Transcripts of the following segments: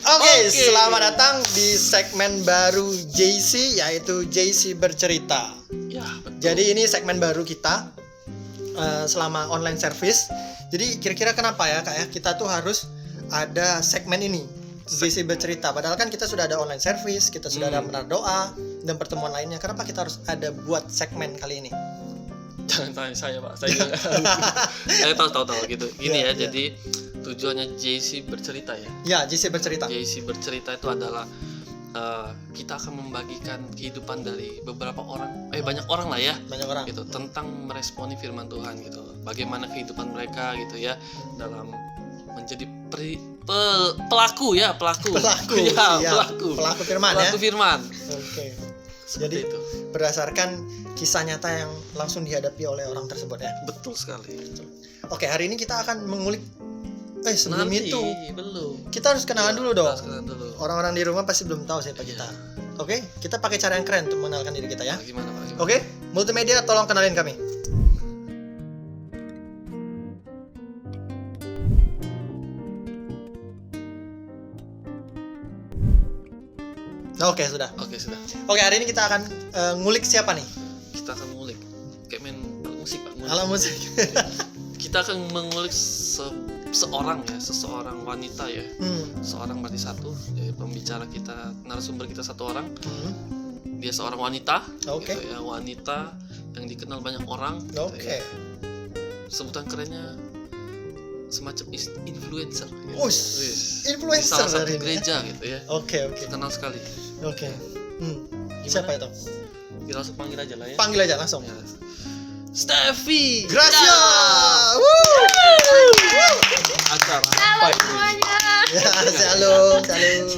Oke, selamat datang di segmen baru JC, yaitu JC Bercerita. Ya, betul. Jadi ini segmen baru kita selama online service. Jadi kira-kira kenapa ya Kak ya, kita tuh harus ada segmen ini, JC Bercerita. Padahal kan kita sudah ada online service, kita sudah ada menara doa dan pertemuan lainnya. Kenapa kita harus ada buat segmen kali ini? Jangan tanya saya, Pak. Saya tahu gitu. Gini ya, jadi tujuannya JC Bercerita ya. Ya, JC Bercerita. JC Bercerita itu adalah kita akan membagikan kehidupan dari beberapa orang, banyak orang lah ya. Banyak orang. Gitu, tentang meresponi firman Tuhan gitu. Bagaimana kehidupan mereka gitu ya dalam menjadi pelaku. Ya, pelaku firman. Pelaku firman. Oke. Jadi itu berdasarkan kisah nyata yang langsung dihadapi oleh orang tersebut ya. betul sekali. Oke, hari ini kita akan mengulik. Sebelum Nanti, itu belum. kita harus kenalan dulu dong. Kenalan dulu. Orang-orang di rumah pasti belum tahu siapa kita. Oke, kita pakai cara yang keren untuk mengenalkan diri kita ya. Gimana, Pak? Oke, multimedia tolong kenalin kami. Oke, sudah. Oke, hari ini kita akan ngulik siapa nih? Kita akan mengulik kayak main musik, Pak. Alat musik. Kita akan mengulik seseorang wanita ya. Seorang berarti satu. Jadi pembicara kita, narasumber kita satu orang. Dia seorang wanita. Oke. Gitu ya, wanita yang dikenal banyak orang. Oke. Gitu ya. Sebutan kerennya semacam influencer. Gitu. Influencer Di salah satu hari ini. gereja gitu ya. Oke. Terkenal sekali. Oke. Siapa itu? Kita langsung panggil aja lah ya. Panggil aja langsung. Ya. Steffi Gracia. Acara Halo semuanya. Ya, shalom.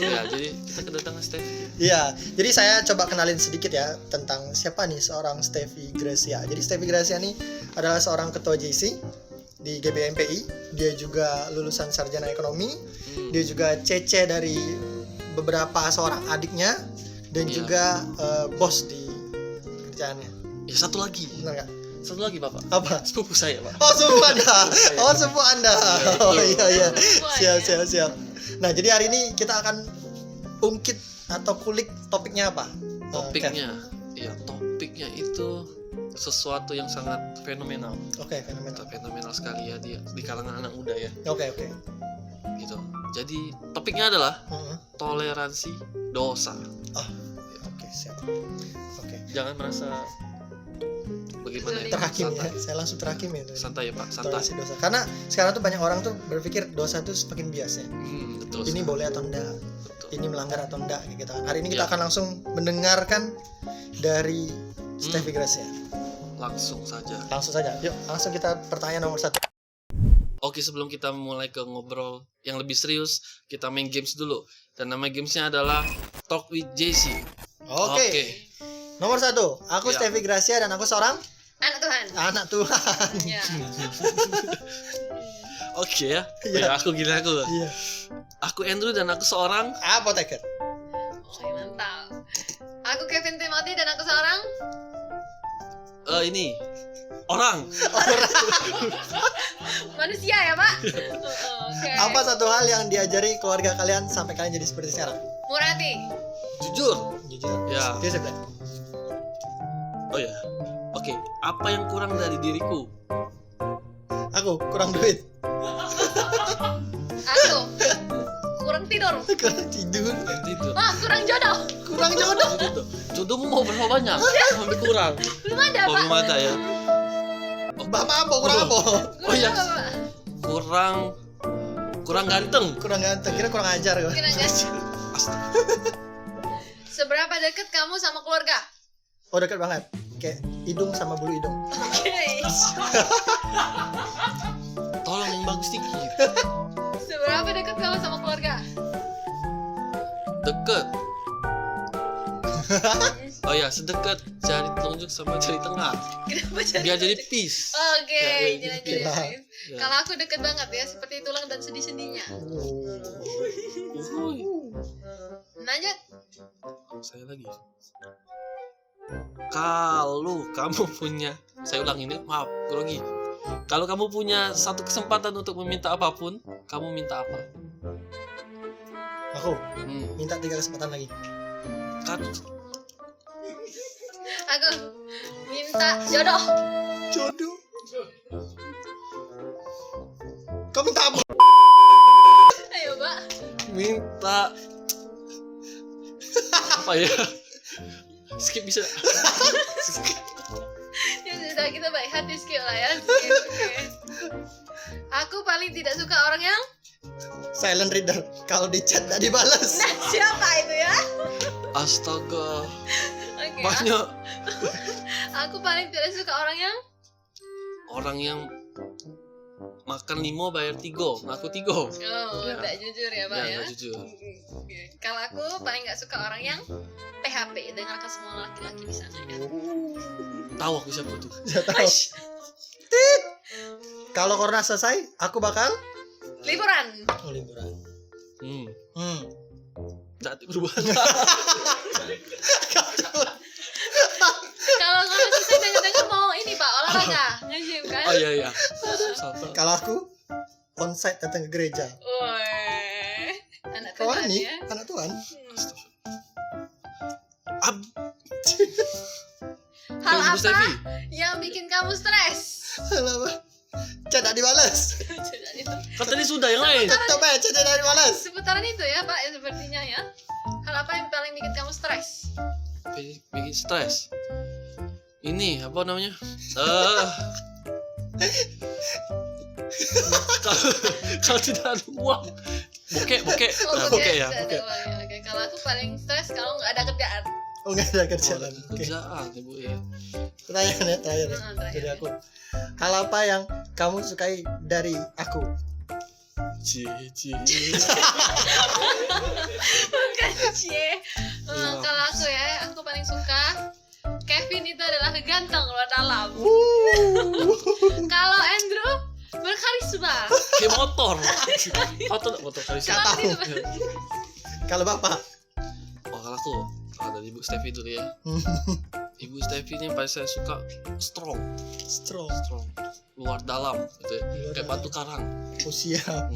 Ya, jadi kita kedatangan Steffi. Iya, jadi saya coba kenalin sedikit ya tentang siapa nih seorang Steffi Gracia. Jadi Steffi Gracia nih adalah seorang ketua JC di GBMPI. Dia juga lulusan sarjana ekonomi. Dia juga CC dari beberapa seorang adiknya dan juga bos di kerjaannya. Ya, satu lagi. Benar nggak? Satu lagi, Bapak. Apa? Sepupu saya, Pak. Oh, sepupu Anda. Oh, iya. Siap. Nah, jadi hari ini kita akan ungkit atau kulik topiknya apa? Topiknya itu sesuatu yang sangat fenomenal. Oke, fenomenal. Fenomenal sekali ya di kalangan anak muda ya. Oke. Gitu. Jadi topiknya adalah toleransi dosa. Oke, siap. Oke. Jangan merasa bagaimana ya? Terhakim ya. Santai. Saya langsung terhakim ya. Santai ya, Pak. Toleransi dosa. Karena sekarang tuh banyak orang tuh berpikir dosa tuh semakin biasa. Betul. Ini sekali. boleh atau enggak? Betul. Ini melanggar atau enggak gitu kan. Hari ini kita Ya. akan langsung mendengarkan dari Steffi Gracia. Langsung saja. Langsung saja. Yuk, langsung kita pertanyaan nomor 1. Oke, sebelum kita mulai ke ngobrol yang lebih serius, kita main games dulu. Dan nama gamesnya adalah Talk with JC. Oke. Nomor 1, aku Ya. Steffi Gracia dan aku seorang Anak Tuhan. anak Tuhan. Ya. Oke ya. Iya. Aku gila aku. Iya. Aku Andrew dan aku seorang. Apoteker. Oke, mantap. Aku Kevin Timothy dan aku seorang Ini orang. manusia ya, Pak? Oke. Apa satu hal yang diajari keluarga kalian sampai kalian jadi seperti sekarang? Murah hati. Jujur. Jujur. Ya. Disiplin. Oh ya. Oke. Apa yang kurang dari diriku? Aku kurang duit. Aku kurang tidur. Kurang tidur. Itu. Kurang jodoh. Kurang jodoh. Jodohmu mau berapa banyak? Sampai kurang. Belum ada, Pak. Belum ada ya. Bapak apa? Kurang apa? Oh iya. Belum ada, Pak. Kurang ganteng. Kurang ganteng. Kira kurang ajar. Kira aja. Astaga. Seberapa dekat kamu sama keluarga? Oh, dekat banget. Kayak hidung sama bulu hidung. Oke. Tolong yang bagus dikit. Seberapa dekat kamu sama keluarga? Deket. Oh ya, sedekat jari telunjuk sama jari tengah. Kenapa jadi? Biar jadi peace. Oke, Ya, jadi. gila. Ya. Kalau aku deket banget ya, seperti tulang dan sendi-sendinya. Uhuy. Lanjut. Saya lagi. Kalau kamu punya, saya ulang ini, maaf, grogi. Kalau kamu punya satu kesempatan untuk meminta apapun, kamu minta apa? Aku minta 3 kesempatan lagi. Kan Aku minta jodoh. Jodoh. Kau minta apa? Ayo, Pak. minta apa ya? Skip bisa. Ya sudah, kita baik hati skip lah ya. Skip, oke. Aku paling tidak suka orang yang Silent reader. Kalau di chat tidak dibalas. Nah, siapa itu ya? Astaga, Oke. banyak Aku paling tidak suka orang yang makan 5 bayar 3, ngaku 3. Oh, Ya. tidak jujur ya, Pak Ya, ya. nggak jujur. Oke. Kalau aku paling nggak suka orang yang PHP, dengarkan semua laki-laki di sana ya. Tahu aku siapa tuh. Saya tahu. Tit. Kalau corona selesai, aku bakal Liburan. liburan. Hmm. Jadi berubah. Kalau nggak selesai dengar-dengar mau ini Pak, olahraga, nge-gym kan? Oh iya iya. Sabar. Kalau aku onsite datang ke gereja. Woi, anak Kawan Tuhan nih, ya. anak Tuhan. Hal Ibu apa Stefi. yang bikin kamu stres? Halo, Pak. Chat tidak dibalas. Kan tadi sudah yang lain. Tetap aja chat tidak dibalas. Seputaran itu ya Pak, ya, sepertinya ya. Hal apa yang paling bikin kamu stres? Bikin stres. Ini apa namanya? Kalau tidak ada uang, bokek. Nah, bokek ya. Tidak ada uang ya. Oke, kalau aku paling stres kalau nggak ada kerjaan. Oh, nggak ada kerjaan. Oke. Kerjaan ibu ya. Pertanyaan ya, terakhir. Terakhir. Dari aku. Hal apa yang kamu sukai dari aku? Cie. Bukan cie. Iya. Kalau aku ya, aku paling suka Kevin itu adalah ganteng luar dalam. Kalau Andrew berkarisma. Kayak motor. Motor kali sih. Nggak tahu. Gitu. Kalau Bapak? Oh, kalau aku ada Ibu Stefi dulu ya. Ibu Stefi ini yang paling saya suka strong, Strong. luar dalam gitu ya. Luar Kayak dalam. batu karang. Oh, siap.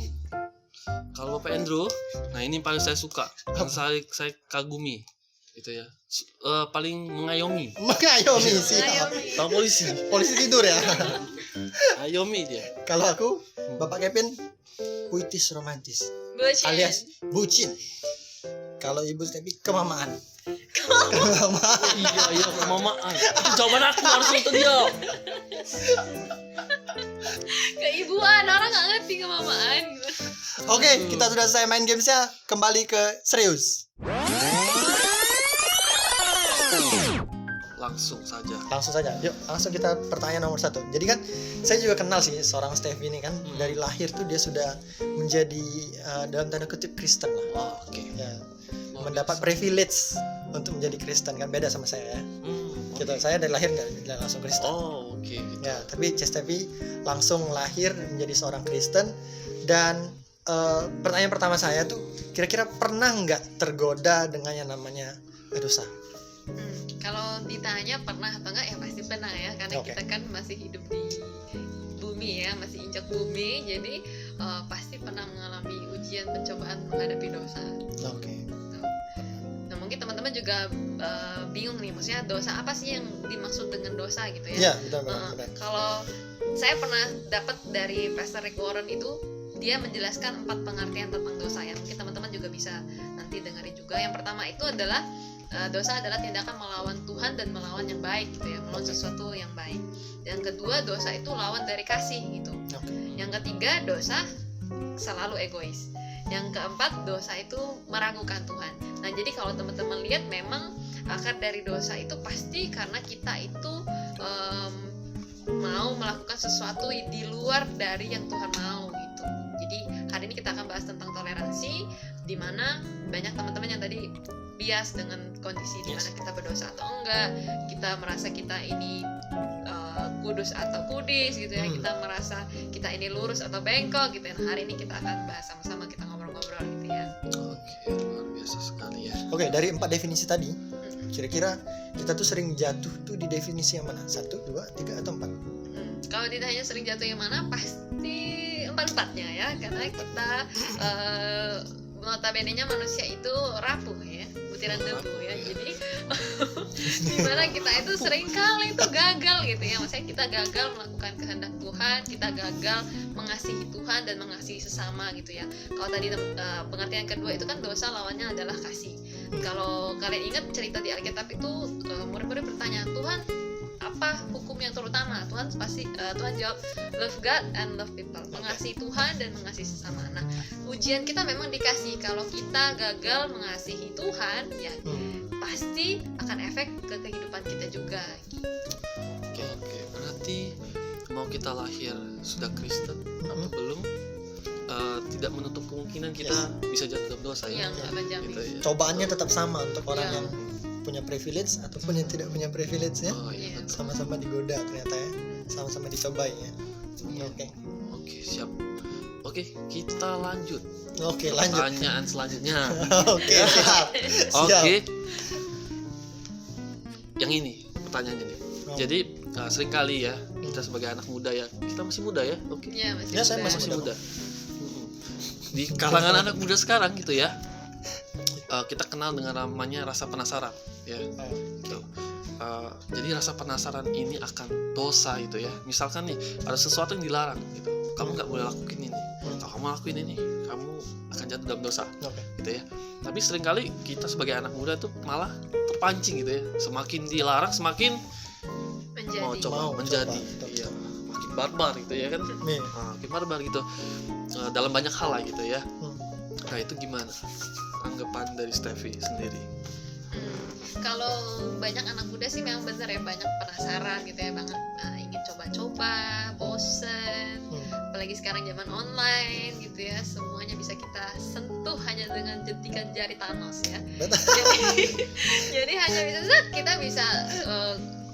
Kalau Bapak Andrew, nah ini yang paling saya suka, yang saya kagumi gitu ya. Paling mengayomi. Mengayomi siap. Mengayomi. Tahu polisi. Polisi tidur ya. Ayomi dia. Kalau aku, Bapak Kevin, puitis romantis Bucin. alias bucin. Kalau Ibu Stefi, kemamaan. Kemamaan. Iya, kemamaan. Itu jawaban aku harus untuk dia. Keibuan, orang nggak ngerti kemamaan. Oke, kita sudah selesai main gamesnya. Kembali ke serius. Langsung saja. Langsung saja, yuk langsung kita pertanyaan nomor 1. Jadi kan saya juga kenal sih seorang Steffi ini kan. Dari lahir tuh dia sudah menjadi dalam tanda kutip Kristen lah. Oh, oke. Ya, mendapat privilege untuk menjadi Kristen kan, beda sama saya ya. Gitu, saya dari lahir nggak langsung Kristen. Oh, oke. Gitu. Ya, tapi Steffi langsung lahir menjadi seorang Kristen. Dan pertanyaan pertama saya tuh, kira-kira pernah nggak tergoda dengan yang namanya dosa? Kalau ditanya pernah atau enggak ya pasti pernah ya, karena Oke. kita kan masih hidup di bumi ya, masih injak bumi, jadi pasti pernah mengalami ujian pencobaan menghadapi dosa. Oke. Nah mungkin teman-teman juga bingung nih, maksudnya dosa apa sih yang dimaksud dengan dosa gitu Ya, ya? betul. Kalau saya pernah dapat dari Pastor Rick Warren itu, dia menjelaskan 4 pengertian tentang dosa ya. Mungkin teman-teman juga bisa nanti dengerin juga. Yang pertama itu adalah dosa adalah tindakan melawan Tuhan dan melawan yang baik gitu ya, melawan sesuatu yang baik. Yang kedua, dosa itu lawan dari kasih gitu. Oke. Yang ketiga, dosa selalu egois. Yang keempat, dosa itu meragukan Tuhan. Nah, jadi kalau teman-teman lihat memang akar dari dosa itu pasti karena kita itu mau melakukan sesuatu di luar dari yang Tuhan mau gitu. Jadi hari ini kita akan bahas tentang toleransi, di mana banyak teman-teman yang tadi bias dengan kondisi di mana kita berdosa atau enggak, kita merasa kita ini kudus atau kudis gitu ya, kita merasa kita ini lurus atau bengkok gitu ya. Nah, hari ini kita akan bahas sama-sama, kita ngobrol-ngobrol gitu ya. Oke, luar biasa sekali ya. Oke, dari 4 definisi tadi, kira-kira kita tuh sering jatuh tuh di definisi yang mana? 1, 2, 3, atau 4? Kalau ditanya sering jatuh yang mana, pasti 4-4-nya ya, karena kita notabene-nya manusia itu rapuh ya, butiran debu ya. Jadi dimana kita itu sering kali itu gagal gitu ya, maksudnya kita gagal melakukan kehendak Tuhan, kita gagal mengasihi Tuhan dan mengasihi sesama gitu ya. Kalau tadi pengertian kedua itu kan dosa lawannya adalah kasih. Kalau kalian ingat cerita di Alkitab itu, murid-murid bertanya, Tuhan apa hukum yang terutama? Tuhan jawab, love God and love people, mengasihi Tuhan dan mengasihi sesama. Nah, ujian kita memang dikasih. Kalau kita gagal mengasihi Tuhan, ya pasti akan efek ke kehidupan kita juga. Oke, berarti mau kita lahir sudah Kristen atau belum, tidak menutup kemungkinan kita bisa jatuh dalam dosa ya. Yang menjamin. Gitu, ya. Cobaannya tetap sama untuk orang Iya. yang punya privilege ataupun yang tidak punya privilege ya. Oh iya, Iya. betul. Sama-sama digoda ternyata ya. Sama-sama dicobai ya. Oke. Oke, siap. Oke, kita lanjut. Oke, lanjut. Pertanyaan selanjutnya. Oke, siap. Oke. Yang ini pertanyaannya nih. Oh. Jadi seringkali ya kita sebagai anak muda ya, kita masih muda ya, oke? Ya, masih Ya, saya muda. masih Masih muda. Di kalangan anak muda sekarang gitu ya, kita kenal dengan namanya rasa penasaran ya. Gitu. Jadi rasa penasaran ini akan dosa gitu ya. Misalkan nih ada sesuatu yang dilarang gitu, kamu nggak boleh lakuin ini. Kalau kamu lakuin ini, kamu akan jatuh dalam dosa. Oke. Gitu ya. Tapi seringkali kita sebagai anak muda tuh malah terpancing gitu ya. Semakin dilarang semakin mau menjadi. coba Mau menjadi. coba, Iya. Makin barbar gitu ya kan. Nih. Makin barbar gitu. Dalam banyak hal lah gitu ya. Hmm. Nah, itu gimana anggapan dari Steffi sendiri? Kalau banyak anak muda sih memang bener ya, banyak penasaran gitu ya, banget ingin coba-coba, bosen, apalagi sekarang zaman online gitu ya, semuanya bisa kita sentuh hanya dengan jentikan jari Thanos ya. jadi hanya kita bisa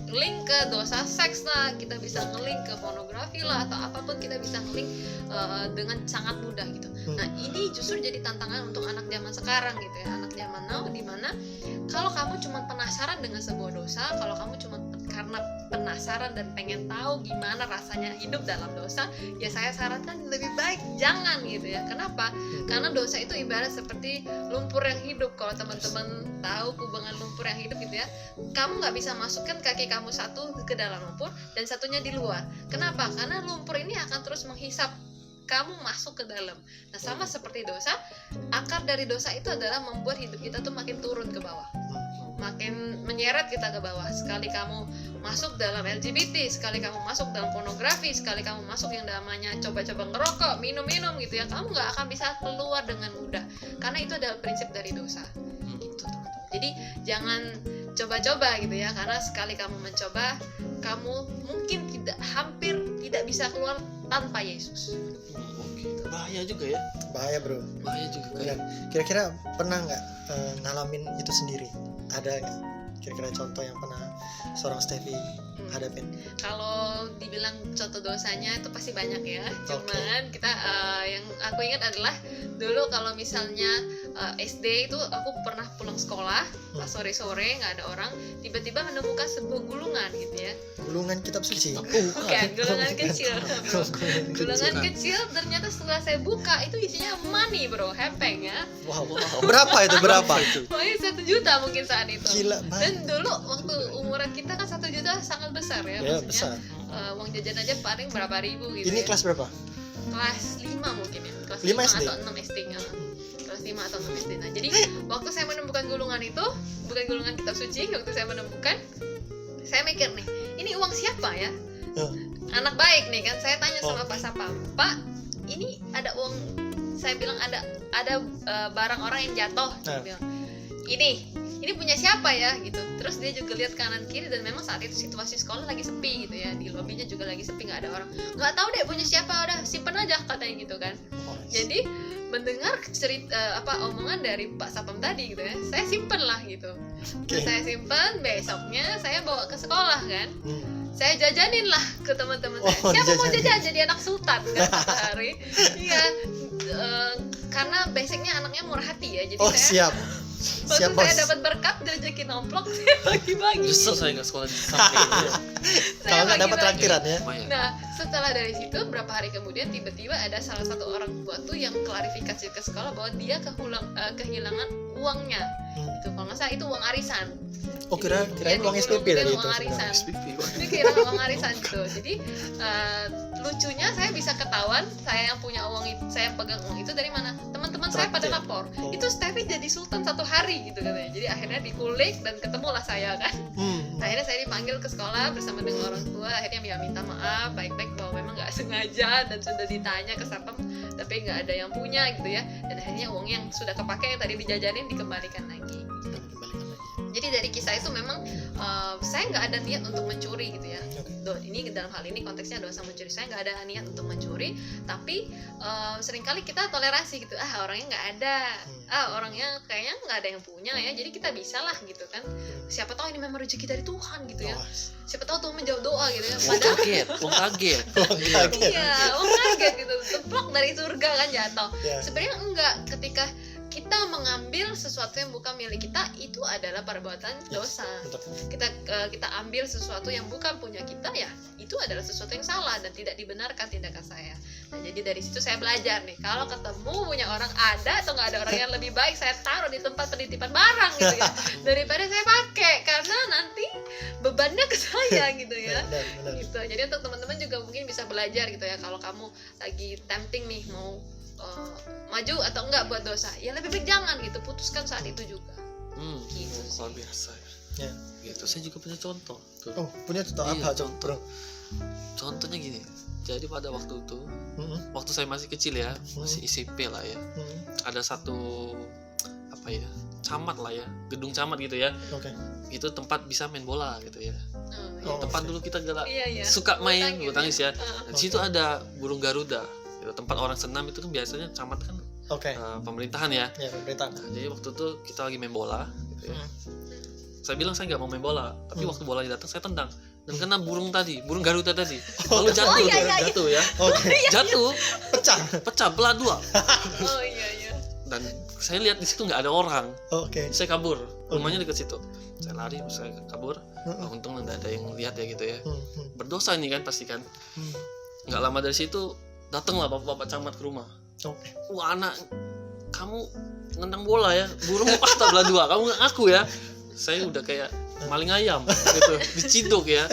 link ke dosa seks lah, kita bisa ngelink ke pornografi lah, atau apapun kita bisa ngelink dengan sangat mudah gitu. Nah, ini justru jadi tantangan untuk anak zaman sekarang gitu ya, anak zaman now, dimana kalau kamu cuma penasaran dengan sebuah dosa, kalau kamu cuma karena penasaran dan pengen tahu gimana rasanya hidup dalam dosa, ya saya sarankan lebih baik jangan gitu ya. Kenapa? Karena dosa itu ibarat seperti lumpur yang hidup. Kalau teman-teman tahu kubangan lumpur yang hidup gitu ya, kamu nggak bisa masukkan kaki kamu satu ke dalam lumpur dan satunya di luar. Kenapa? Karena lumpur ini akan terus menghisap kamu masuk ke dalam. Nah, sama seperti dosa, akar dari dosa itu adalah membuat hidup kita tuh makin turun ke bawah, makin menyeret kita ke bawah. Sekali kamu masuk dalam LGBT, sekali kamu masuk dalam pornografi, sekali kamu masuk yang namanya coba-coba ngerokok, minum-minum gitu ya, kamu nggak akan bisa keluar dengan mudah, karena itu adalah prinsip dari dosa gitu, teman-teman. Jadi jangan coba-coba gitu ya, karena sekali kamu mencoba, kamu mungkin hampir tidak bisa keluar tanpa Yesus. Oke, bahaya juga ya. Bahaya bro. Bahaya juga kan. Dan kira-kira pernah nggak ngalamin itu sendiri? Ada nggak kira-kira contoh yang pernah seorang Steffi hadapin? Kalau dibilang contoh dosanya itu pasti banyak ya. Cuman kita yang aku ingat adalah dulu kalau misalnya SD itu aku pernah pulang sekolah pas sore-sore nggak ada orang, tiba-tiba menemukan sebuah gulungan gitu ya. Gulungan kitab suci. Bukan, gulungan kecil. Gulungan Bukan. kecil, ternyata setelah saya buka itu isinya money bro, hepeng ya. Wow. Berapa itu? Berapa? Pokoknya 1 juta mungkin saat itu. Gila banget. Dan dulu waktu umuran kita kan 1 juta sangat besar ya, Ya, maksudnya besar. uang jajan aja paling berapa ribu gitu. Ini ya. kelas berapa? Kelas 5 mungkin ya, kelas 5 5 SD? atau 6 SD ya. Kelas 5 atau 6 SD. Nah, jadi waktu saya menemukan gulungan itu, bukan gulungan kitab suci, waktu saya menemukan, saya mikir nih, ini uang siapa ya? Anak baik nih kan, saya tanya sama Pak Sapam, Pak, ini ada uang, saya bilang ada barang orang yang jatuh. Saya bilang, ini punya siapa ya gitu. Terus dia juga lihat kanan kiri, dan memang saat itu situasi sekolah lagi sepi gitu ya, di lobinya juga lagi sepi, nggak ada orang. Nggak tahu deh punya siapa, udah simpen aja katanya gitu kan. Jadi mendengar cerita omongan dari Pak Sapam tadi gitu ya, saya simpen lah gitu. Terus saya simpen, besoknya saya bawa ke sekolah kan. Saya jajanin lah ke teman-teman saya. Siapa mau jajan jadi anak sultan kan satu hari? Iya, karena basicnya anaknya murah hati ya, jadi saya Siap. Waktu Siap, saya Bos. dapat berkat rezeki nomplok, saya bagi-bagi. Justru saya nggak sekolah di samping ya. Kalau nggak dapat bagi-bagi. traktiran ya. Lumayan. Nah, setelah dari situ berapa hari kemudian tiba-tiba ada salah satu orang tua tuh yang klarifikasi ke sekolah bahwa dia kehilangan uangnya. Hmm. Itu kalau nggak salah itu uang arisan. Oh, kirain Jadi, uang dia SPP disuruh tadi uang itu arisan. sebenarnya. Dia kehilangan uang arisan gitu. Jadi lucunya saya bisa ketahuan saya yang punya uang itu, saya yang pegang uang itu dari mana? Teman-teman saya pada Traktir. lapor. Oh. Itu Steffi jadi sultan 1 hari gitu katanya. Jadi akhirnya dikulik dan ketemulah saya kan. Akhirnya saya dipanggil ke sekolah bersama dengan orang tua. Akhirnya dia minta maaf baik-baik bahwa memang nggak sengaja dan sudah ditanya ke satpam tapi nggak ada yang punya gitu ya. Dan akhirnya uang yang sudah kepake yang tadi dijajanin dikembalikan lagi. Jadi dari kisah itu memang saya nggak ada niat untuk mencuri gitu ya. Ini dalam hal ini konteksnya dosa mencuri. Saya nggak ada niat untuk mencuri, tapi seringkali kita toleransi gitu. Orangnya nggak ada, orangnya kayaknya nggak ada yang punya ya. Jadi kita bisa lah gitu kan. Siapa tahu ini memang rezeki dari Tuhan gitu ya. Siapa tahu Tuhan menjawab doa gitu ya. Padahal Uang kaget. iya, kaget gitu. Teplok dari surga kan jatuh. Ya. Sebenarnya enggak, ketika kita mengambil sesuatu yang bukan milik kita itu adalah perbuatan dosa. Kita ambil sesuatu yang bukan punya kita ya itu adalah sesuatu yang salah dan tidak dibenarkan tindakan saya. Nah, jadi dari situ saya belajar nih, kalau ketemu punya orang ada atau nggak ada orang yang lebih baik saya taruh di tempat penitipan barang gitu ya daripada saya pakai karena nanti bebannya ke saya gitu ya. Benar. Gitu. Jadi untuk teman-teman juga mungkin bisa belajar gitu ya, kalau kamu lagi tempting nih mau maju atau enggak buat dosa, ya lebih baik jangan gitu, putuskan saat itu juga. Gitu sih. Luar biasa ya. Ya. Gitu. Saya juga punya contoh. Tuh. Oh, punya contoh Iya, apa contoh. bro? Contohnya gini. Jadi pada waktu itu, Mm-mm. waktu saya masih kecil ya, masih SMP lah ya. Mm-mm. Ada satu apa ya? Camat lah ya, gedung camat gitu ya. Oke. Itu tempat bisa main bola gitu ya. Oh, Tempat oke. dulu kita Iya. suka main Bulu bulu tangis ya. Oke. Di situ ada burung Garuda. Gitu. Tempat orang senam itu kan biasanya camat kan Oke. pemerintahan ya. Ya, pemerintahan. Nah, jadi waktu itu kita lagi main bola gitu ya. Hmm. Saya bilang saya nggak mau main bola, tapi Hmm. waktu bolanya datang saya tendang dan kena burung Garuda tadi. Lalu jatuh, jatuh ya. Oke. Jatuh, Pecah. pecah belah 2. Oh iya. Dan saya lihat di situ nggak ada orang. Oke. Saya kabur. Rumahnya dekat situ. Saya lari, saya kabur. Hmm. Untung nggak ada yang lihat ya gitu ya. Hmm. Berdosa ini kan pasti kan. Hmm. Nggak lama dari situ datanglah bapak-bapak camat ke rumah. Oke. Wah anak, kamu nendang bola ya, burung patah belah 2, kamu nggak aku ya. Saya udah kayak maling ayam gitu, diciduk ya.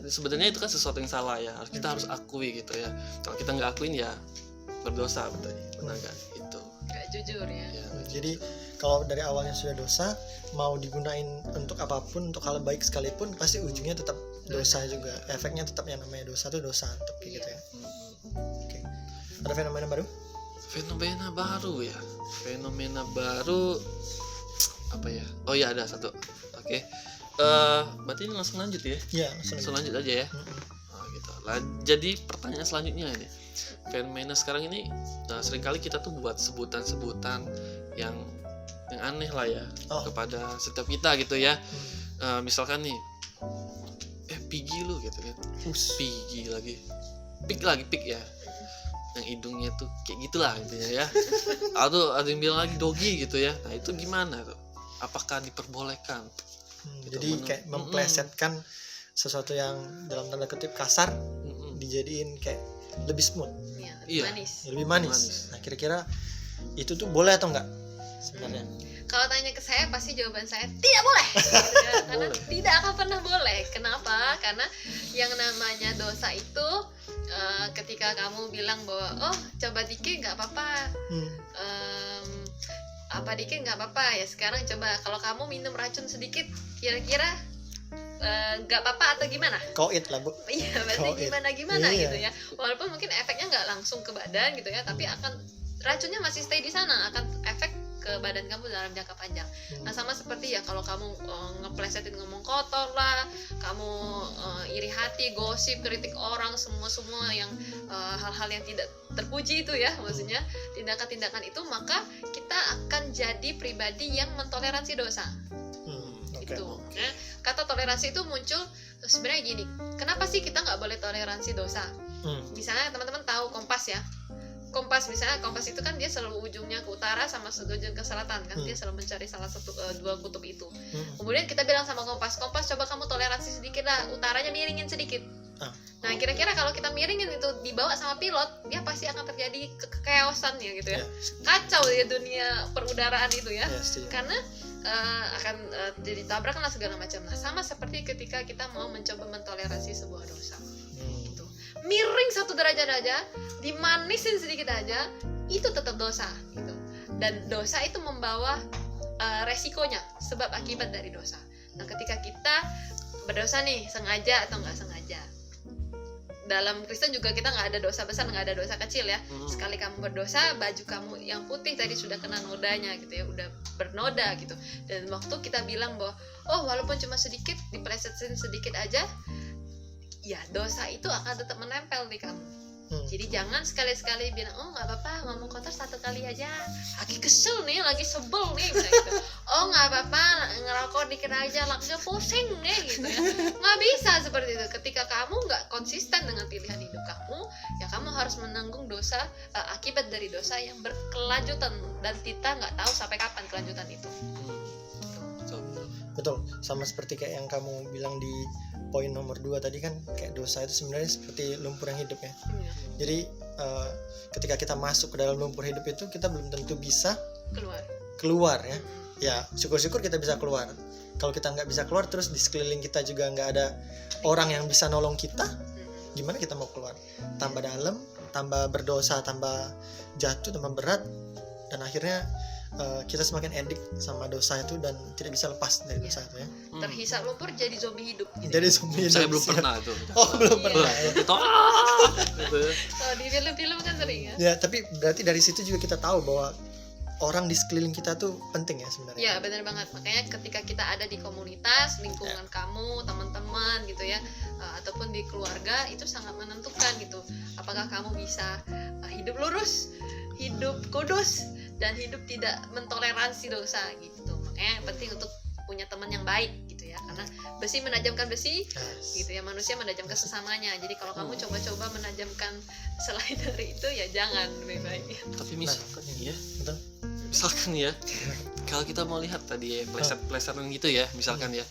Sebenarnya itu kan sesuatu yang salah ya, kita harus akui gitu ya. Kalau kita nggak akuin ya berdosa, benar nggak itu Gak jujur ya. ya. Jadi kalau dari awalnya sudah dosa, mau digunain untuk apapun, untuk hal baik sekalipun, pasti ujungnya tetap dosa juga. Efeknya tetap yang namanya dosa itu dosa, tetap kayak gitu ya. Oke. Ada fenomena baru? Fenomena baru apa ya? Oh iya ada satu. Oke. Berarti ini langsung lanjut ya? Iya, Langsung lanjut aja ya. Mm-mm. Gitu. Jadi pertanyaan selanjutnya ini, fenomena sekarang ini seringkali kita tuh buat sebutan-sebutan yang aneh lah ya kepada setiap kita gitu ya. Misalkan nih, pigi lu gitu kan, pigi lagi, pik ya, yang hidungnya tuh kayak gitulah intinya ya. Atau ada yang bilang lagi dogi gitu ya. Nah itu gimana tuh? Apakah diperbolehkan? Jadi kayak memplesetkan sesuatu yang dalam tanda kutip kasar dijadiin kayak lebih smooth, Iya, manis. lebih manis. Nah kira-kira itu tuh boleh atau enggak sebenarnya? Kalau tanya ke saya pasti jawaban saya tidak boleh. Gitu ya. Karena tidak akan pernah boleh. Kenapa? Karena yang namanya dosa itu ketika kamu bilang bahwa oh coba dikit nggak apa-apa, apa dikit nggak apa-apa ya. Sekarang coba kalau kamu minum racun sedikit, kira-kira nggak apa-apa atau gimana? Koit lah bu. Iya, berarti gimana Iya. gitu ya. Walaupun mungkin efeknya nggak langsung ke badan gitu ya, tapi akan racunnya masih stay di sana, akan efek ke badan kamu dalam jangka panjang. Nah sama seperti ya kalau kamu ngeplesetin ngomong kotor lah, kamu iri hati, gosip, kritik orang, semua yang hal-hal yang tidak terpuji itu ya, maksudnya tindakan-tindakan itu, maka kita akan jadi pribadi yang mentoleransi dosa. Gitu. Nah, kata toleransi itu muncul sebenarnya gini, kenapa sih kita nggak boleh toleransi dosa? Misalnya teman-teman tahu Kompas ya, kompas, misalnya kompas itu kan dia selalu ujungnya ke utara sama ujung ke selatan kan, dia selalu mencari salah satu dua kutub itu. Kemudian kita bilang sama kompas coba kamu toleransi sedikit lah, utaranya miringin sedikit. Nah kira-kira kalau kita miringin itu dibawa sama pilot, dia pasti akan terjadi kekeosan ya gitu ya, kacau ya dunia perudaraan itu ya, karena akan jadi tabrakan lah segala macam. Nah sama seperti ketika kita mau mencoba mentoleransi sebuah dosa, gitu. Miring 1 derajat aja, dimanisin sedikit aja, itu tetap dosa gitu. Dan dosa itu membawa resikonya, sebab akibat dari dosa. Nah ketika kita berdosa nih, sengaja atau nggak sengaja, dalam Kristen juga kita nggak ada dosa besar, nggak ada dosa kecil ya. Sekali kamu berdosa, baju kamu yang putih tadi sudah kena nodanya gitu ya, udah bernoda gitu. Dan waktu kita bilang bahwa walaupun cuma sedikit, diplesetin sedikit aja, ya dosa itu akan tetap menempel di kamu. Jadi jangan sekali-sekali bilang nggak apa-apa, ngomong kotor 1 kali aja, lagi kesel nih, lagi sebel nih gitu. Nggak apa-apa, ngerokok dikit aja, lagi pusing nih gitu ya. Nggak bisa seperti itu. Ketika kamu nggak konsisten dengan pilihan hidup kamu, ya kamu harus menanggung dosa, akibat dari dosa yang berkelanjutan, dan kita nggak tahu sampai kapan kelanjutan itu. Betul, sama seperti kayak yang kamu bilang di poin nomor 2 tadi kan, kayak dosa itu sebenarnya seperti lumpur yang hidup ya. Jadi ketika kita masuk ke dalam lumpur hidup itu, kita belum tentu bisa keluar ya. Ya syukur-syukur kita bisa keluar. Kalau kita nggak bisa keluar, terus di sekeliling kita juga nggak ada orang yang bisa nolong kita, gimana kita mau keluar? Tambah dalam, tambah berdosa, tambah jatuh, tambah berat, dan akhirnya kita semakin edik sama dosa itu dan tidak bisa lepas dari dosa itu ya. Terhisap lumpur jadi zombie hidup. Jadi zombie hidup. Saya belum pernah itu. Belum pernah. Gitu. Di film-film kan sering ya. Ya, tapi berarti dari situ juga kita tahu bahwa orang di sekeliling kita tuh penting ya sebenarnya. Ya benar banget. Makanya ketika kita ada di komunitas, lingkungan kamu, teman-teman gitu ya, ataupun di keluarga, itu sangat menentukan gitu. Apakah kamu bisa hidup lurus, hidup kudus, dan hidup tidak mentoleransi dosa gitu. Makanya penting untuk punya teman yang baik gitu ya, karena besi menajamkan besi, gitu ya, manusia menajamkan sesamanya. Jadi kalau kamu coba-coba menajamkan selain dari itu, ya jangan, lebih baik. Tapi misalkan ya, misalkan ya, kalau kita mau lihat tadi ya, pleset-plesetan gitu ya, misalkan ya,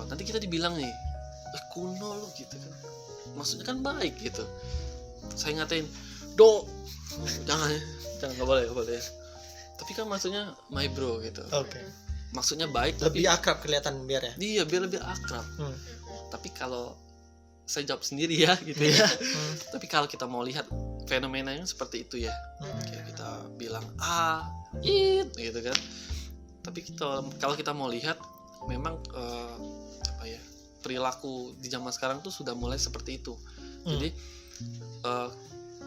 nanti kita dibilang nih, kuno lo gitu kan, maksudnya kan baik gitu. Saya ngatain, jangan nggak boleh. Tapi kan maksudnya my bro gitu. Maksudnya baik, lebih tapi akrab kelihatan biar ya. Iya, biar lebih akrab. Tapi kalau saya jawab sendiri ya gitu ya. Tapi kalau kita mau lihat fenomenanya seperti itu ya, kayak kita bilang gitu kan. Tapi kalau kita mau lihat, memang perilaku di zaman sekarang tuh sudah mulai seperti itu. Jadi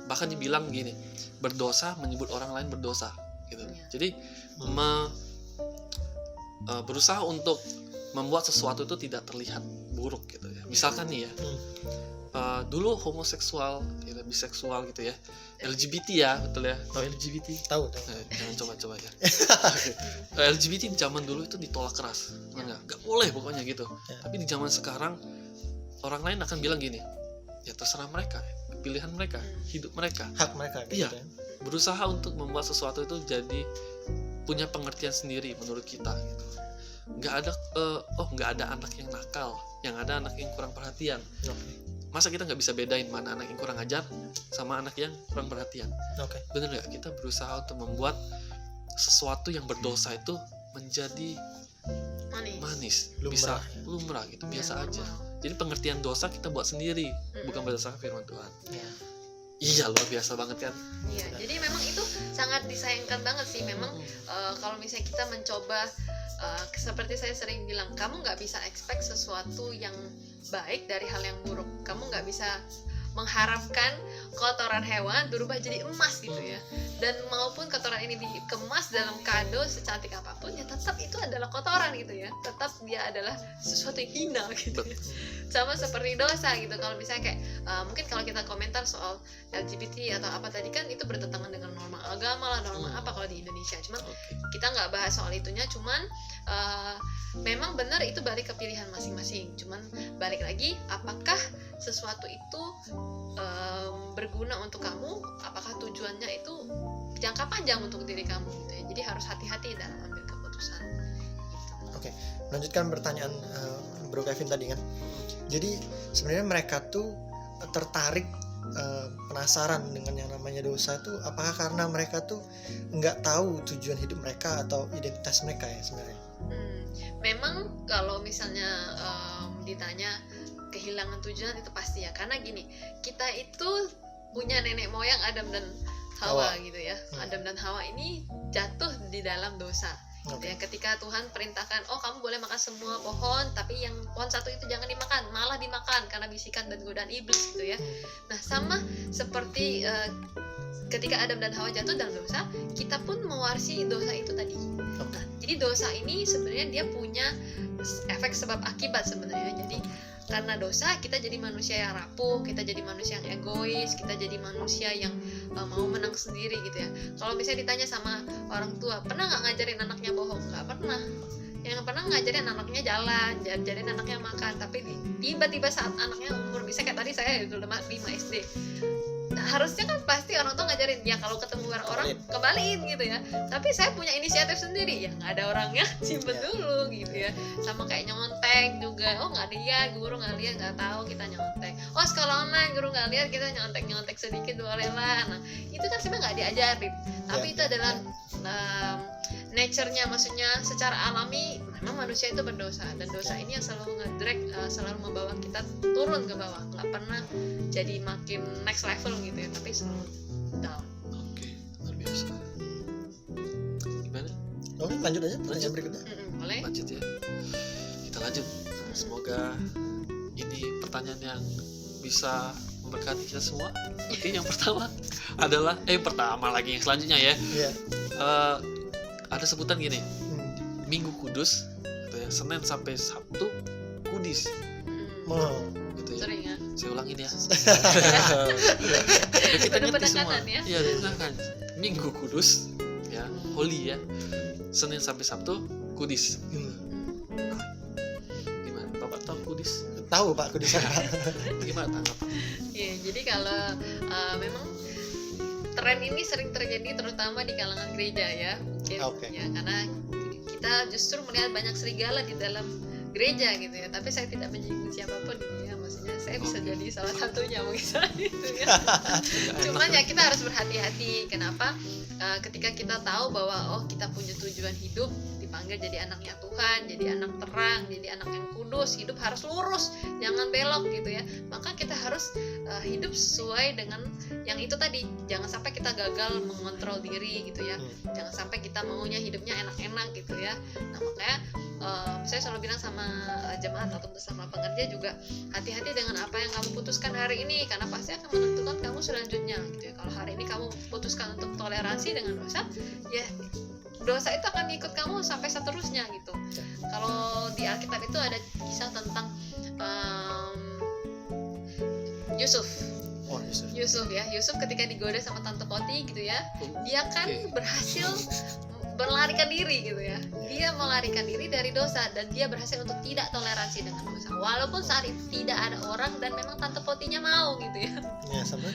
bahkan dibilang gini, berdosa menyebut orang lain berdosa gitu. Jadi berusaha untuk membuat sesuatu itu tidak terlihat buruk gitu ya. Misalkan nih ya, dulu homoseksual, biseksual gitu ya, LGBT ya, betul ya, tahu LGBT? Tahu. Jangan coba ya. LGBT di zaman dulu itu ditolak keras, nggak boleh pokoknya gitu. Tapi di zaman sekarang orang lain akan bilang gini, ya terserah mereka, pilihan mereka, hidup mereka, hak mereka. Iya, berusaha untuk membuat sesuatu itu jadi punya pengertian sendiri menurut kita gitu. Nggak ada anak yang nakal, yang ada anak yang kurang perhatian. Masa kita nggak bisa bedain mana anak yang kurang ajar sama anak yang kurang perhatian? Bener nggak? Kita berusaha untuk membuat sesuatu yang berdosa itu menjadi manis, bisa lumrah gitu, biasa aja. Jadi pengertian dosa kita buat sendiri, bukan berdasarkan firman Tuhan. Iya, luar biasa banget kan. Iya, jadi memang itu sangat disayangkan banget sih. Memang kalau misalnya kita mencoba, seperti saya sering bilang, kamu nggak bisa expect sesuatu yang baik dari hal yang buruk. Kamu nggak bisa mengharapkan kotoran hewan berubah jadi emas gitu ya. Dan maupun kotoran ini dikemas dalam kado secantik apapun, ya tetap itu adalah kotoran gitu ya. Tetap dia adalah sesuatu yang hina gitu ya. Sama seperti dosa gitu. Kalau misalnya kayak mungkin kalau kita komentar soal LGBT atau apa tadi kan, itu bertentangan dengan norma agama lah, norma apa kalau di Indonesia. Cuman kita nggak bahas soal itunya. Cuman memang benar itu balik ke pilihan masing-masing. Cuman balik lagi, apakah sesuatu itu berguna untuk kamu, apakah tujuannya itu jangka panjang untuk diri kamu gitu ya. Jadi harus hati-hati dalam ambil keputusan gitu. Oke, melanjutkan pertanyaan Bro Kevin tadi kan. Jadi sebenarnya mereka tuh tertarik, penasaran dengan yang namanya dosa itu apakah karena mereka tuh nggak tahu tujuan hidup mereka atau identitas mereka ya sebenarnya? Memang kalau misalnya ditanya kehilangan tujuan itu pasti ya, karena gini, kita itu punya nenek moyang Adam dan Hawa gitu ya. Adam dan Hawa ini jatuh di dalam dosa. Gitu ya. Ketika Tuhan perintahkan, oh kamu boleh makan semua pohon, tapi yang pohon satu itu jangan dimakan, malah dimakan karena bisikan dan godaan iblis gitu ya. Nah sama seperti ketika Adam dan Hawa jatuh dalam dosa, kita pun mewarisi dosa itu tadi. Nah, jadi dosa ini sebenarnya dia punya efek sebab akibat sebenarnya. Jadi karena dosa kita jadi manusia yang rapuh, kita jadi manusia yang egois, kita jadi manusia yang mau menang sendiri gitu ya. Kalau misalnya ditanya sama orang tua, pernah nggak ngajarin anaknya bohong? Nggak pernah. Yang pernah ngajarin anaknya jalan, ngajarin anaknya makan, tapi tiba-tiba saat anaknya umur, bisa kayak tadi saya dulu 5 SD, nah, harusnya kan pasti orang tua ngajarin ya kalau ketemu orang kembaliin gitu ya, tapi saya punya inisiatif sendiri ya, nggak ada orangnya simpen dulu gitu ya. Sama kayak nyontek juga, oh nggak lihat guru, nggak lihat, nggak tahu kita nyontek. Oh sekolah online guru nggak lihat, kita nyontek sedikit boleh lah. Nah itu kan sebenarnya nggak diajarin, tapi itu adalah nature-nya, maksudnya secara alami memang manusia itu berdosa, dan dosa ini yang selalu nge-drag, selalu membawa kita turun ke bawah, nggak pernah jadi makin next level gitu ya, tapi selalu down. Oke, luar biasa. Gimana? Oke, lanjut aja pertanyaan berikutnya. Boleh? Lanjut ya. Kita lanjut. Semoga ini pertanyaan yang bisa memberkati kita semua. Oke, yang pertama adalah pertama lagi yang selanjutnya ya. Iya. Ada sebutan gini, Minggu Kudus gitu ya, Senin sampai Sabtu Kudis gitu ya. Sering ya. Saya ulangin ya. Kita ngerti pendekatan semua. ya. Iya, kan. Minggu Kudus ya, Holy ya. Senin sampai Sabtu Kudis. Gimana? Bapak tahu Kudis? Tahu Pak Kudis apa? Gimana tanggapan? Iya, jadi kalau memang tren ini sering terjadi terutama di kalangan gereja ya, mungkin ya, karena kita justru melihat banyak serigala di dalam gereja gitu ya, tapi saya tidak menyinggung siapapun gitu ya, maksudnya saya bisa jadi salah satunya mungkin saat itu ya. Cuman ya kita harus berhati-hati. Kenapa? Ketika kita tahu bahwa kita punya tujuan hidup, dipanggil jadi anaknya Tuhan, jadi anak terang, jadi anak yang kudus, hidup harus lurus, jangan belok gitu ya. Maka kita harus hidup sesuai dengan yang itu tadi. Jangan sampai kita gagal mengontrol diri gitu ya. Jangan sampai kita maunya hidupnya enak-enak gitu ya. Nah makanya saya selalu bilang sama jemaat atau bersama pengerja juga, hati-hati dengan apa yang kamu putuskan hari ini, karena pasti akan menentukan kamu selanjutnya gitu ya. Kalau hari ini kamu putuskan untuk toleransi dengan dosa, ya dosa itu akan ikut kamu sampai seterusnya gitu. Kalau di Alkitab itu ada kisah tentang Yusuf. Yusuf ketika digoda sama Tante Poti gitu ya, dia kan berhasil melarikan diri gitu ya. Dia melarikan diri dari dosa dan dia berhasil untuk tidak toleransi dengan dosa. Walaupun saat itu tidak ada orang dan memang Tante Potinya mau gitu ya. Ya sama.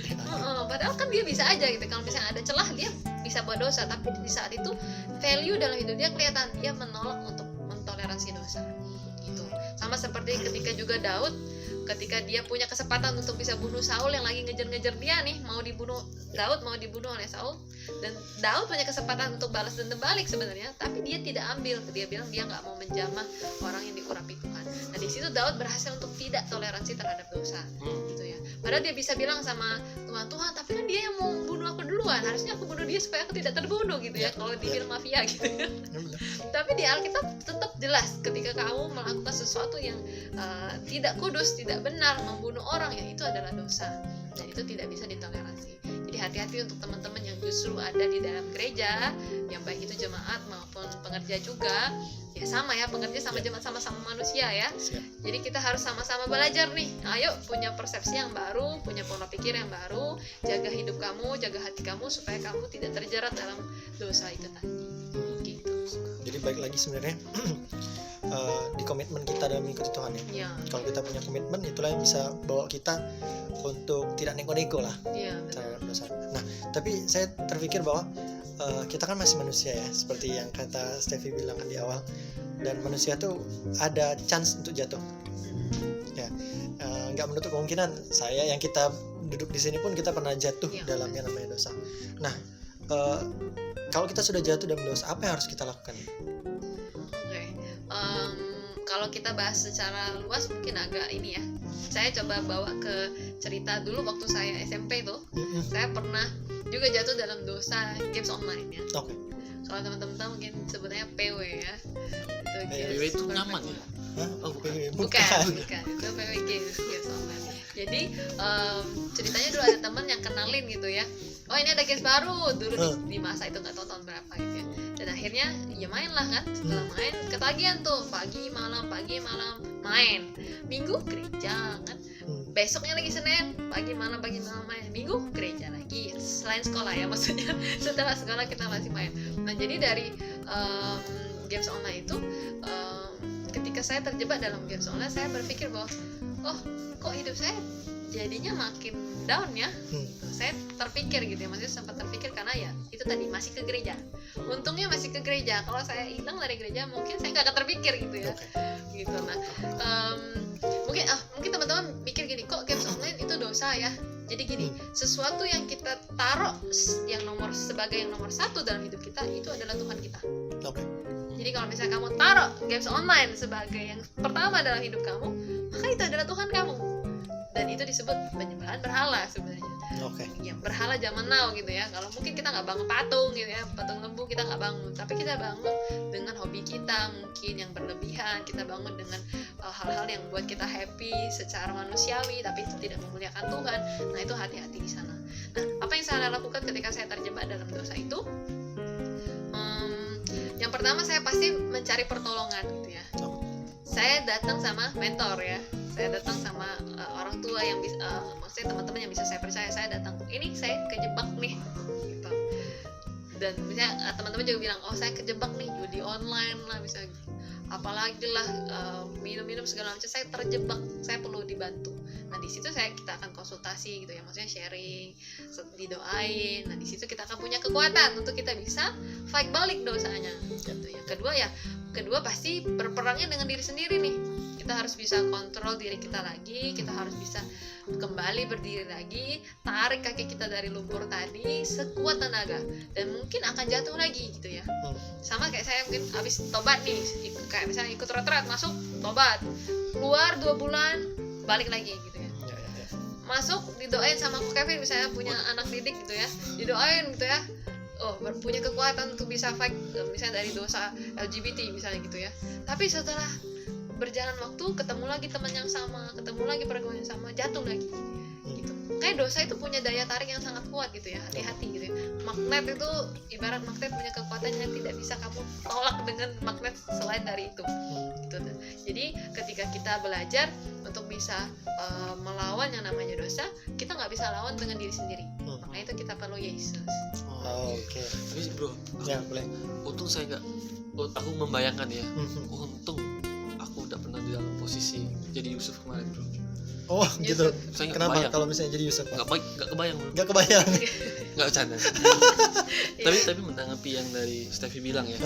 Padahal kan dia bisa aja gitu. Kalau misalnya ada celah dia bisa buat dosa, tapi di saat itu value dalam hidup dia kelihatan, dia menolak untuk mentoleransi dosa. Gitu. Sama seperti ketika juga Daud, ketika dia punya kesempatan untuk bisa bunuh Saul yang lagi ngejar-ngejar dia nih, Daud mau dibunuh oleh Saul, dan Daud punya kesempatan untuk balas dendam balik sebenarnya, tapi dia tidak ambil. Dia bilang dia nggak mau menjamah orang yang diurapi Tuhan. Nah di situ Daud berhasil untuk tidak toleransi terhadap dosa, gitu ya. Padahal dia bisa bilang sama Tuhan, tapi kan dia yang mau bunuh aku duluan, harusnya aku bunuh dia supaya aku tidak terbunuh gitu ya, kalau di film mafia gitu ya. Tapi di Alkitab tetap jelas, ketika kamu melakukan sesuatu yang tidak kudus, tidak benar, membunuh orang, ya itu adalah dosa dan itu tidak bisa ditoleransi. Jadi hati-hati untuk teman-teman yang justru ada di dalam gereja, yang baik itu jemaat maupun pengerja juga. Ya sama ya, pengerja sama jemaat sama-sama manusia ya. Jadi kita harus sama-sama belajar nih. Ayo punya persepsi yang baru, punya pola pikir yang baru, jaga hidup kamu, jaga hati kamu supaya kamu tidak terjerat dalam dosa itu tadi. Gitu. Jadi baik lagi sebenarnya di komitmen kita dalam mengikuti Tuhan ya. Iya. Kalau kita punya komitmen, itulah yang bisa bawa kita untuk tidak neko-neko lah Iya, betul. terhadap dosa. Nah, tapi saya terpikir bahwa kita kan masih manusia ya, seperti yang kata Steffi bilang kan di awal. Dan manusia tuh ada chance untuk jatuh. Ya, nggak menutup kemungkinan saya yang kita duduk di sini pun kita pernah jatuh Iya. dalam yang namanya dosa. Nah, kalau kita sudah jatuh dalam dosa, apa yang harus kita lakukan? Oke. Kalau kita bahas secara luas mungkin agak ini ya. Saya coba bawa ke cerita dulu waktu saya SMP tuh. Saya pernah juga jatuh dalam dosa games online ya. Oke. Kalau teman-teman tahu mungkin sebutnya PW ya. Itu PW itu nyaman ya? Hah? Oh, bukan. Bukan. Itu PW games online. Jadi ceritanya dulu ada teman yang kenalin gitu ya. Oh ini ada games baru dulu di masa itu nggak tahu tahun berapa gitu ya. Dan akhirnya ya main lah kan. Setelah main ketagihan tuh pagi malam main. Minggu gereja kan. Besoknya lagi Senin pagi malam main. Minggu gereja lagi. Selain sekolah ya maksudnya. Setelah sekolah kita masih main. Nah jadi dari games online itu ketika saya terjebak dalam games online saya berpikir bahwa oh kok hidup saya jadinya makin down ya. Saya terpikir gitu ya, maksudnya sempat terpikir karena ya itu tadi masih ke gereja. Untungnya masih ke gereja. Kalau saya hilang dari gereja mungkin saya nggak akan terpikir gitu ya. Gitu. Nah mungkin teman-teman mikir gini, kok games online itu dosa ya. Jadi gini, sesuatu yang kita taruh yang sebagai yang nomor satu dalam hidup kita itu adalah Tuhan kita. Jadi kalau misalnya kamu taruh games online sebagai yang pertama dalam hidup kamu, maka itu adalah Tuhan kamu. Dan itu disebut penyembahan berhala sebenarnya. Ya berhala zaman now gitu ya. Kalau mungkin kita nggak bangun patung gitu ya, patung lembu kita nggak bangun, tapi kita bangun dengan hobi kita mungkin yang berlebihan. Kita bangun dengan hal-hal yang buat kita happy secara manusiawi, tapi itu tidak memuliakan Tuhan. Nah itu hati-hati di sana. Nah apa yang saya lakukan ketika saya terjebak dalam dosa itu? Yang pertama saya pasti mencari pertolongan gitu ya. Saya datang sama mentor ya. Saya datang sama orang tua yang bisa, maksudnya teman-teman yang bisa saya percaya. Saya datang, ini saya kejebak nih, gitu. Dan misalnya teman-teman juga bilang, oh saya kejebak nih judi online lah, bisa apalagi lah minum-minum segala macam. Saya terjebak, saya perlu dibantu. Nah di situ kita akan konsultasi gitu ya, maksudnya sharing, didoain. Nah di situ kita akan punya kekuatan untuk kita bisa fight balik dosanya. Gitu ya. Kedua pasti berperangnya dengan diri sendiri nih. Kita harus bisa kontrol diri kita lagi, kita harus bisa kembali berdiri lagi, tarik kaki kita dari lumpur tadi sekuat tenaga, dan mungkin akan jatuh lagi gitu ya. Sama kayak saya mungkin habis tobat nih, kayak misalnya ikut retret, masuk tobat, keluar 2 bulan, balik lagi gitu ya. Masuk didoain sama Kevin misalnya punya anak didik gitu ya, didoain gitu ya. Oh, punya kekuatan untuk bisa fight misalnya dari dosa LGBT misalnya gitu ya. Tapi setelah berjalan waktu ketemu lagi teman yang sama, ketemu lagi pergaulan yang sama, jatuh lagi gitu. Kayak dosa itu punya daya tarik yang sangat kuat gitu ya, hati-hati gitu ya. Magnet itu ibarat magnet punya kekuatan yang tidak bisa kamu tolak dengan magnet selain dari itu gitu. Jadi ketika kita belajar untuk bisa melawan yang namanya dosa, kita nggak bisa lawan dengan diri sendiri. Makanya itu kita perlu Yesus. Oke. Tapi bro, Ya boleh. untung saya nggak, aku membayangkan ya, untung aku udah pernah di dalam posisi jadi Yusuf kemarin bro. Oh gitu. Saya nggak Kenapa kebayang. kalau misalnya jadi Yusuf? Nggak kebayang bro. Nggak kebayang. Nggak bercanda. tapi menanggapi yang dari Steffi bilang ya,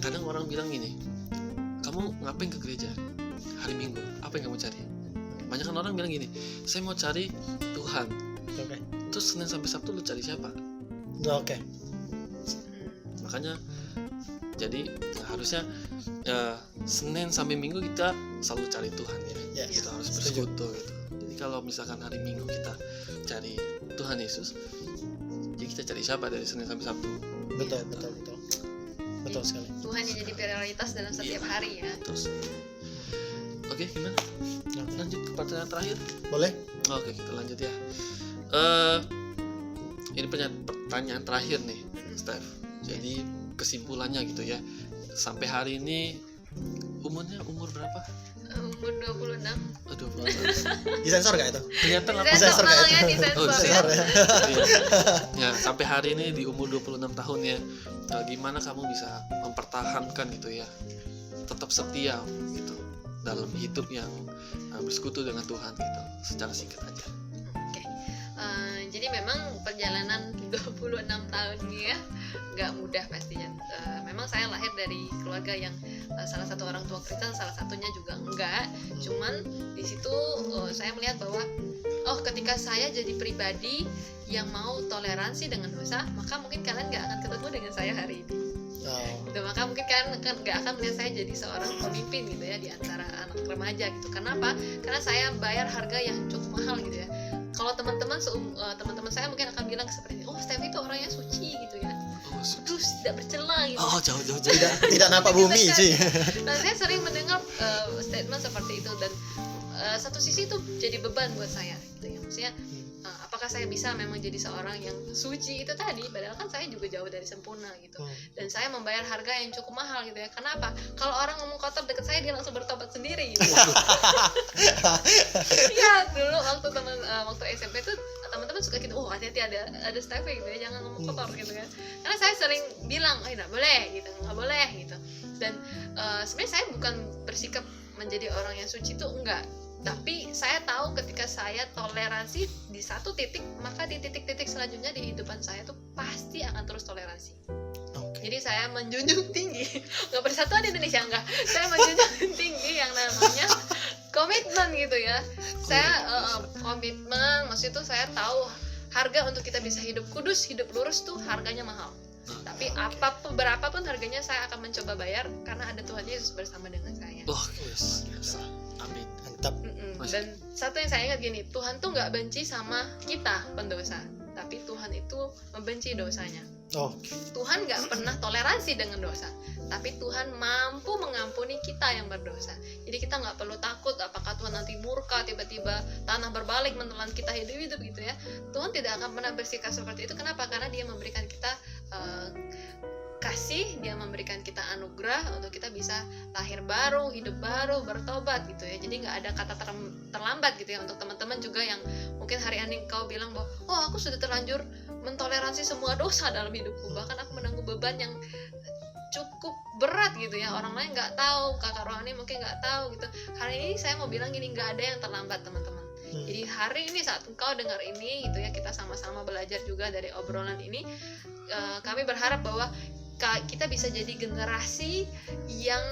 kadang orang bilang gini, kamu ngapain ke gereja hari Minggu? Apa yang kamu cari? Banyak kan orang bilang gini, saya mau cari Tuhan. Terus Senin sampai Sabtu lu cari siapa? Makanya jadi harusnya Senin sampai Minggu kita selalu cari Tuhan ya. Kita harus bersekutu gitu. Jadi kalau misalkan hari Minggu kita cari Tuhan Yesus, jadi kita cari siapa dari Senin sampai Sabtu? Betul sekali. Tuhan yang jadi prioritas dalam setiap hari ya. Terus oke, gimana? Lanjut ke pertanyaan terakhir. Boleh? Oke, kita lanjut ya. Ini pertanyaan terakhir nih, Steph. Jadi kesimpulannya gitu ya. Sampai hari ini umur berapa? umur 26. Aduh, Disensor gak itu? kelihatan apa? Disensor nggak tolong ya, itu? disensor Oh, ya. Disensor ya. Iya. Ya, sampai hari ini di umur 26 tahun ya, gimana kamu bisa mempertahankan gitu ya, tetap setia gitu dalam hidup yang bersekutu dengan Tuhan gitu, secara singkat aja. Oke. Jadi memang perjalanan 26 tahun ini ya nggak mudah pastinya. Memang saya lahir dari keluarga yang salah satu orang tua Kristen, salah satunya juga enggak. Cuman di situ saya melihat bahwa ketika saya jadi pribadi yang mau toleransi dengan dosa, maka mungkin kalian nggak akan ketemu dengan saya hari ini. Gitu, maka mungkin kan nggak akan melihat saya jadi seorang pemimpin gitu ya di antara anak remaja gitu. Kenapa? Karena saya bayar harga yang cukup mahal gitu ya. Kalau teman-teman saya mungkin akan bilang seperti, oh Steffi itu orangnya suci gitu ya, kudus, tidak bercela gitu. Oh, jauh. Tidak nampak bumi sih. Nah, saya sering mendengar statement seperti itu, dan satu sisi itu jadi beban buat saya gitu ya. Maksudnya apakah saya bisa memang jadi seorang yang suci itu tadi, padahal kan saya juga jauh dari sempurna gitu. Dan saya membayar harga yang cukup mahal gitu ya. Kenapa? Kalau orang ngomong kotor deket saya, dia langsung bertobat sendiri gitu. Iya, dulu waktu SMP tuh teman-teman suka gitu, hati-hati ada Steffi gitu ya, jangan ngomong kotor gitu kan. Karena saya sering bilang, nggak boleh gitu, nggak boleh gitu. Dan sebenarnya saya bukan bersikap menjadi orang yang suci itu enggak, tapi saya tahu ketika saya toleransi di satu titik, maka di titik-titik selanjutnya di kehidupan saya tuh pasti akan terus toleransi. Jadi saya menjunjung tinggi, nggak Persatuan Indonesia enggak, saya menjunjung tinggi yang namanya komitmen gitu ya. Saya komitmen, maksud itu saya tahu harga untuk kita bisa hidup kudus, hidup lurus tuh harganya mahal. Tapi berapapun harganya saya akan mencoba bayar, karena ada Tuhan Yesus bersama dengan saya. Biasa. Amin. Mantap. Dan satu yang saya ingat gini, Tuhan tuh nggak benci sama kita pendosa, tapi Tuhan itu membenci dosanya. Tuhan nggak pernah toleransi dengan dosa, tapi Tuhan mampu mengampuni kita yang berdosa. Jadi kita nggak perlu takut apakah Tuhan nanti murka, tiba-tiba tanah berbalik menelan kita hidup gitu ya. Tuhan tidak akan pernah bersikap seperti itu. Kenapa? Karena Dia memberikan kita kasih, Dia memberikan kita anugerah untuk kita bisa lahir baru, hidup baru, bertobat gitu ya. Jadi nggak ada kata terlambat gitu ya. Untuk teman-teman juga yang mungkin hari ini kau bilang bahwa aku sudah terlanjur mentoleransi semua dosa dalam hidupku, bahkan aku menanggung beban yang cukup berat gitu ya. Orang lain nggak tahu, kakak rohani mungkin nggak tahu gitu. Hari ini saya mau bilang gini, nggak ada yang terlambat teman-teman. Jadi hari ini saat engkau dengar ini gitu ya, kita sama-sama belajar juga dari obrolan ini. Kami berharap bahwa kita bisa jadi generasi yang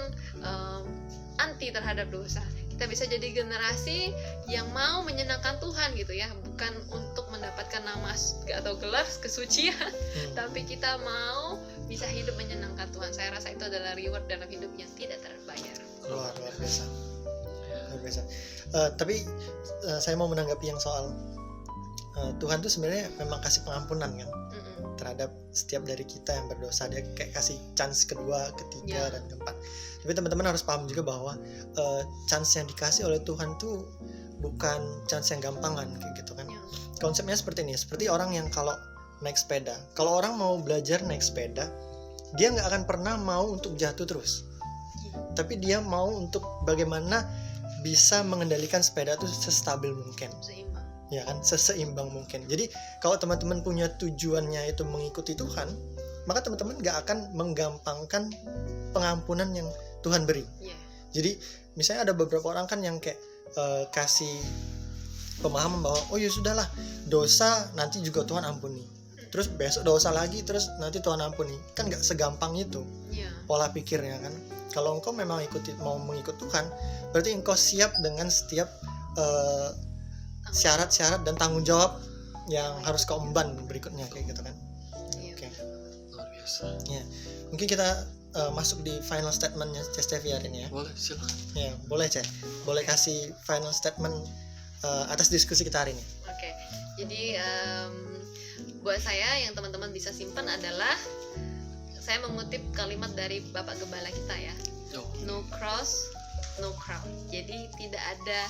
anti terhadap dosa. Kita bisa jadi generasi yang mau menyenangkan Tuhan gitu ya, bukan untuk mendapatkan nama atau gelar kesucian, tapi kita mau bisa hidup menyenangkan Tuhan. Saya rasa itu adalah reward dalam hidup yang tidak terbayar. Luar biasa. Tapi saya mau menanggapi yang soal Tuhan tuh sebenarnya memang kasih pengampunan kan terhadap setiap dari kita yang berdosa. Dia kayak kasih chance kedua, ketiga, dan keempat. Tapi teman-teman harus paham juga bahwa chance yang dikasih oleh Tuhan tuh bukan chance yang gampangan kayak gitu kan. Konsepnya seperti ini, seperti orang yang kalau naik sepeda. Kalau orang mau belajar naik sepeda, dia nggak akan pernah mau untuk jatuh terus. Tapi dia mau untuk bagaimana bisa mengendalikan sepeda itu sestabil mungkin. Ya kan, seseimbang mungkin. Jadi kalau teman-teman punya tujuannya itu mengikuti Tuhan, maka teman-teman gak akan menggampangkan pengampunan yang Tuhan beri. Jadi misalnya ada beberapa orang kan yang kayak kasih pemahaman bahwa ya sudahlah, dosa nanti juga Tuhan ampuni, terus besok dosa lagi, terus nanti Tuhan ampuni. Kan gak segampang itu pola pikirnya kan. Kalau engkau memang mau mengikut Tuhan, berarti engkau siap dengan setiap syarat-syarat dan tanggung jawab yang harus kau emban berikutnya kayak gitu kan. Luar biasa. Ya, mungkin kita masuk di final statementnya Steffi hari ini ya. Boleh, silakan. Ya, boleh Ceh. Boleh kasih final statement atas diskusi kita hari ini. Oke. Jadi buat saya yang teman-teman bisa simpan adalah, saya mengutip kalimat dari Bapak Gembala kita ya. No cross, no crown. Jadi tidak ada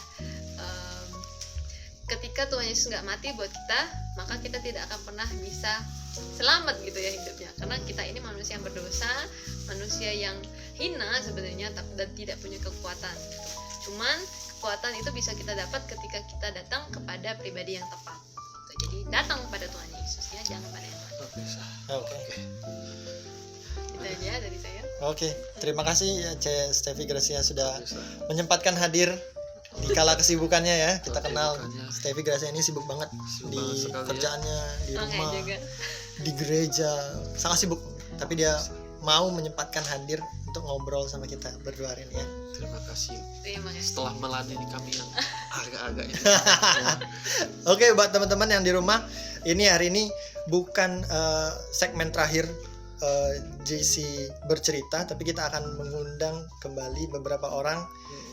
ketika Tuhan Yesus nggak mati buat kita, maka kita tidak akan pernah bisa selamat gitu ya hidupnya. Karena kita ini manusia yang berdosa, manusia yang hina sebenarnya, dan tidak punya kekuatan gitu. Cuman kekuatan itu bisa kita dapat ketika kita datang kepada pribadi yang tepat. Jadi datang pada Tuhan Yesus ya, jangan pada yang lain. Oke. Itu aja dari saya. Oke, terima kasih ya C. Steffi Gracia sudah menyempatkan hadir di kala kesibukannya ya. Kita kenal Kesibukannya. Steffi Gracia ini sibuk banget Sibuk di banget sekali ya. kerjaannya, di Oke rumah, juga. di gereja, sangat sibuk. Tapi dia mau menyempatkan hadir untuk ngobrol sama kita berdua hari ini ya. Terima kasih Terima kasih. setelah meladeni kami yang agak-agak itu. Oke, buat teman-teman yang di rumah, ini hari ini bukan segmen terakhir JC bercerita, tapi kita akan mengundang kembali beberapa orang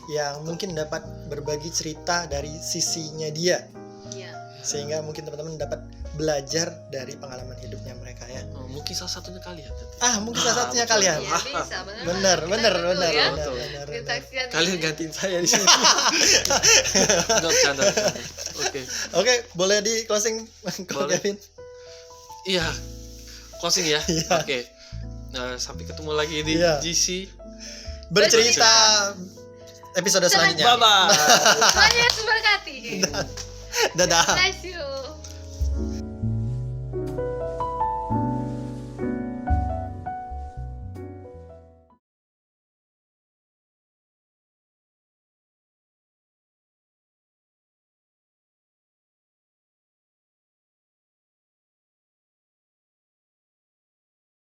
yang mungkin dapat berbagi cerita dari sisinya dia, Iya. sehingga mungkin teman-teman dapat belajar dari pengalaman hidupnya mereka ya. Oh, mungkin salah satunya kalian nanti. Mungkin salah satunya betul. kalian. Iya, bisa Benar, benar, Kita benar, tunggu ya. benar, Betul. benar, benar. Kesaksian Kalian ini. gantiin saya di sini. Enggak bercanda. Oke. Oke, boleh di closing Ko Boleh. Kevin? Iya. Closing ya. Iya. Oke. Nah, sampai ketemu lagi di Iya. GC. Bercerita episode selanjutnya. Bye bye. Tuhan Yesus berkati. Dadah. Bless you.